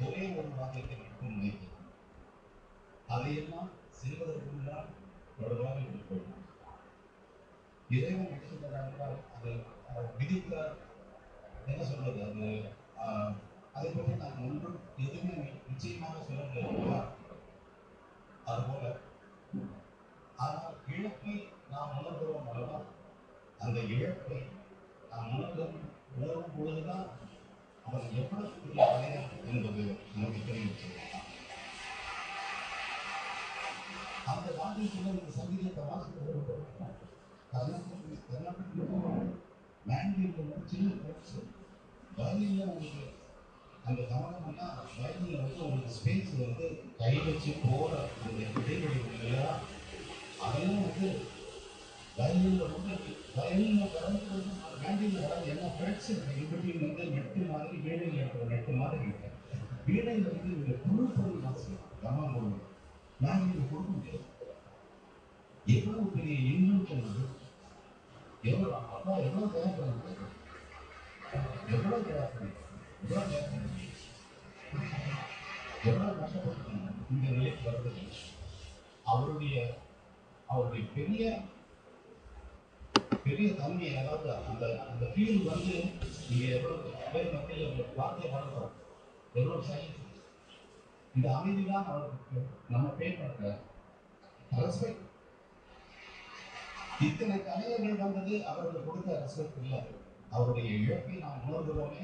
ஒரே ஒரு வாக்கியத்தை மட்டும் வைத்து அதையெல்லாம் செய்வதற்குள்ளால் தொடர்பாக போயிடும். இறைவன் எடுத்துக்கொண்டால் அதை விதித்தார். என்ன சொல்றது, அது அதை பற்றி நான் ஒன்றும் எதுவுமே நிச்சயமாக சொல்ல முடியாது. அதுபோல ஆனால் இழப்பை நாம் உணர்கிறோம் அல்லவா, அந்த இழப்பை நாம் உணரும் பொழுதுதான் அவன் எவ்வளவு பெரிய மனிதன் என்பது நமக்கு தெரிவித்து அந்த வாக்கியத்தில் இந்த சங்கீதத்தை வாசிக்க கர்நாடகத்தில் மேண்டேட்ல சின்ன பிரச்சனை வயலில் உங்களுக்கு அந்த கவனம்னா வயலில் வந்து உங்களுக்கு ஸ்பேஸ் வந்து கை வச்சு போகிற அந்த இடைவெளி இல்லையா, அதெல்லாம் வந்து வயலில் வந்து வயலில் கடந்து மேண்டியில் கடந்து என்ன ஃப்ரெண்ட்ஸ் இன்பிட்வீன் வந்து நெட்டு மாதிரி வீணையில் இருக்கிற நெட்டு மாதிரி இருக்கு. வீணையில் வந்து இவங்க புழுப்பொருள் வாசிக்கும் கவனம் கொடுக்கும், மேண்டியில் கொடுக்க முடியாது. எவ்வளவு பெரிய இன்வென்ஷன், எவ்வளவு அப்பா எவ்வளவு தேவைப்படுது, எவ்வளவு தேவைப்படுது, எவ்வளவு கஷ்டப்பட்டு இந்த நிலைக்கு வருது. அவருடைய பெரிய பெரிய தன்மை, அதாவது அந்த அந்த ஃபீல் வந்து நீங்க எவ்வளவு பேர் மத்தியில் வார்த்தையை வளர்க்கிறோம், எவ்வளவு சயின்ஸ், இந்த அமைதி தான் அவருக்கு நம்ம பே பண்ற ரெஸ்பெக்ட். இத்தனை கலைஞர்கள் வந்தது அவர்கள் கொடுத்த ரெஸ்பெக்ட் இல்லை, அவருடைய இழப்பை நாம் உணர்கிறோமே.